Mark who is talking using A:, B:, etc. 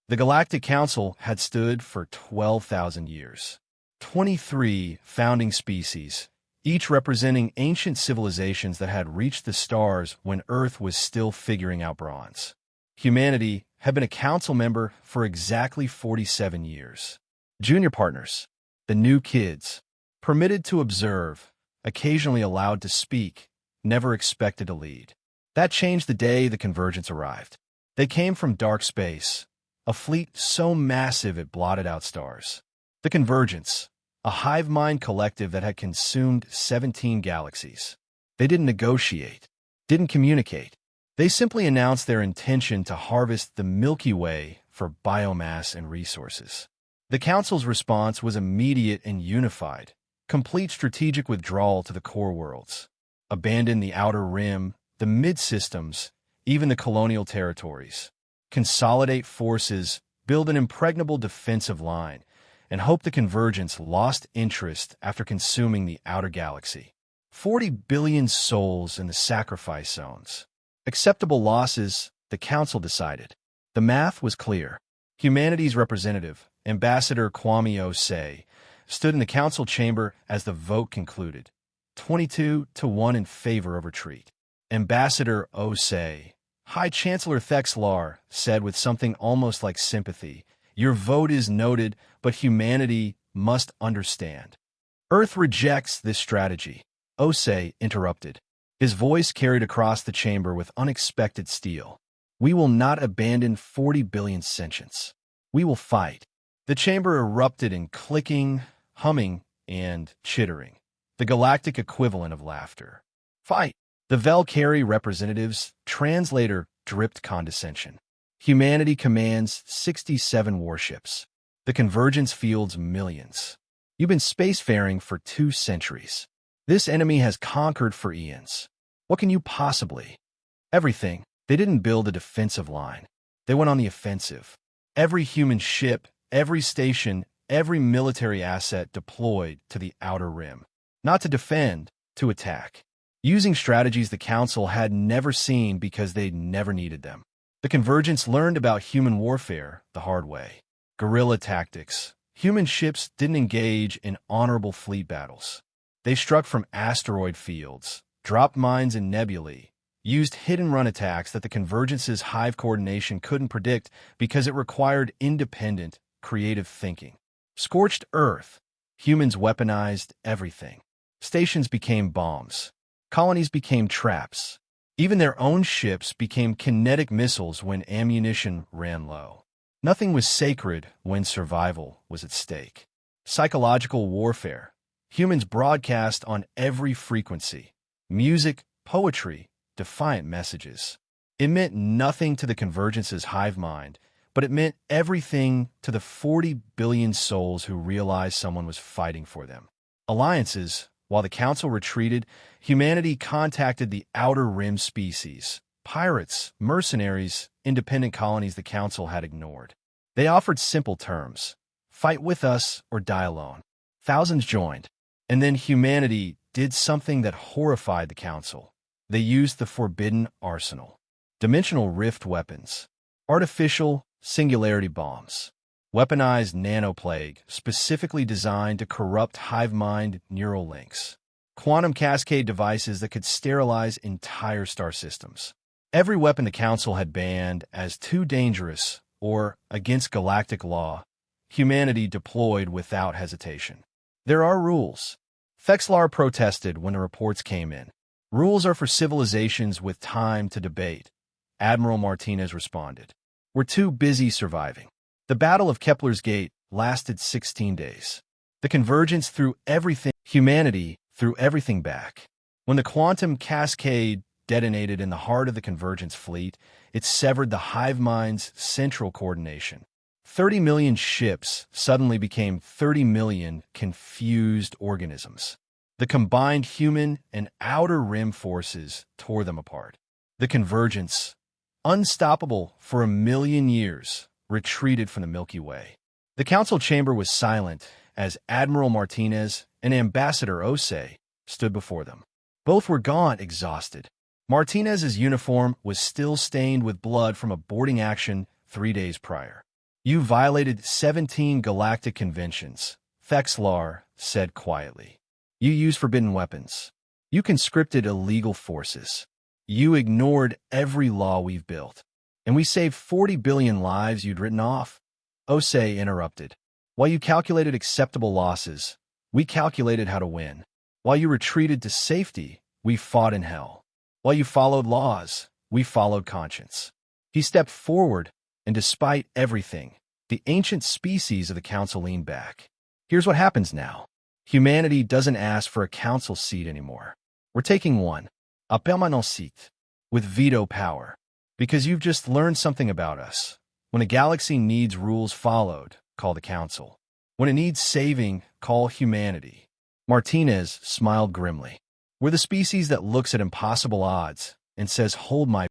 A: The Galactic Council had stood for 12,000 years. 23 founding species, each representing ancient civilizations that had reached the stars when Earth was still figuring out bronze. Humanity had been a council member for exactly 47 years. Junior partners, the new kids, permitted to observe, occasionally allowed to speak, never expected to lead. That changed the day the Convergence arrived. They came from dark space, a fleet so massive it blotted out stars. The Convergence, a hive mind collective that had consumed 17 galaxies. They didn't negotiate, didn't communicate. They simply announced their intention to harvest the Milky Way for biomass and resources. The Council's response was immediate and unified: complete strategic withdrawal to the core worlds. Abandon the outer rim, the mid-systems, even the colonial territories. Consolidate forces, build an impregnable defensive line, and hope the Convergence lost interest after consuming the outer galaxy. 40 billion souls in the sacrifice zones. Acceptable losses, the Council decided. The math was clear. Humanity's representative, Ambassador Kwame Osei, stood in the Council chamber as the vote concluded, 22-1 in favor of retreat. Ambassador Osei, High Chancellor Thexlar, said with something almost like sympathy, "Your vote is noted, but humanity must understand. Earth rejects this strategy." Osei interrupted. His voice carried across the chamber with unexpected steel. "We will not abandon 40 billion sentients. We will fight." The chamber erupted in clicking, humming, and chittering, the galactic equivalent of laughter. "Fight!" The Valkyrie representative's translator dripped condescension. Humanity commands 67 warships. The Convergence fields millions. You've been spacefaring for 2 centuries. This enemy has conquered for eons. What can you possibly? Everything. They didn't build a defensive line. They went on the offensive. Every human ship, every station, every military asset deployed to the outer rim. Not to defend, to attack. Using strategies the Council had never seen because they'd never needed them. The Convergence learned about human warfare the hard way. Guerrilla tactics. Human ships didn't engage in honorable fleet battles. They struck from asteroid fields, dropped mines in nebulae, used hit-and-run attacks that the Convergence's hive coordination couldn't predict because it required independent, creative thinking. Scorched Earth. Humans weaponized everything. Stations became bombs. Colonies became traps. Even their own ships became kinetic missiles when ammunition ran low. Nothing was sacred when survival was at stake. Psychological warfare. Humans broadcast on every frequency. Music, poetry, defiant messages. It meant nothing to the Convergence's hive mind, but it meant everything to the 40 billion souls who realized someone was fighting for them. Alliances. While the Council retreated, humanity contacted the Outer Rim species, pirates, mercenaries, independent colonies the Council had ignored. They offered simple terms: fight with us or die alone. Thousands joined. And then humanity did something that horrified the Council. They used the forbidden arsenal. Dimensional rift weapons. Artificial singularity bombs. Weaponized nanoplague, specifically designed to corrupt hive-mind neural links. Quantum cascade devices that could sterilize entire star systems. Every weapon the Council had banned as too dangerous or against galactic law, humanity deployed without hesitation. There are rules. Thexlar protested when the reports came in. Rules are for civilizations with time to debate. Admiral Martinez responded. We're too busy surviving. The Battle of Kepler's Gate lasted 16 days. The Convergence threw everything, humanity threw everything back. When the quantum cascade detonated in the heart of the Convergence fleet, it severed the hive mind's central coordination. 30 million ships suddenly became 30 million confused organisms. The combined human and outer rim forces tore them apart. The Convergence, unstoppable for 1,000,000 years, retreated from the Milky Way. The Council chamber was silent as Admiral Martinez and Ambassador Osei stood before them. Both were gaunt, exhausted. Martinez's uniform was still stained with blood from a boarding action 3 days prior. You violated 17 galactic conventions, Thexlar said quietly. You used forbidden weapons. You conscripted illegal forces. You ignored every law we've built. And we saved 40 billion lives you'd written off. Osei interrupted. While you calculated acceptable losses, we calculated how to win. While you retreated to safety, we fought in hell. While you followed laws, we followed conscience. He stepped forward, and despite everything, the ancient species of the council leaned back. Here's what happens now. Humanity doesn't ask for a council seat anymore. We're taking one, a permanent seat, with veto power. Because you've just learned something about us. When a galaxy needs rules followed, call the council. When it needs saving, call humanity. Martinez smiled grimly. We're the species that looks at impossible odds and says, hold my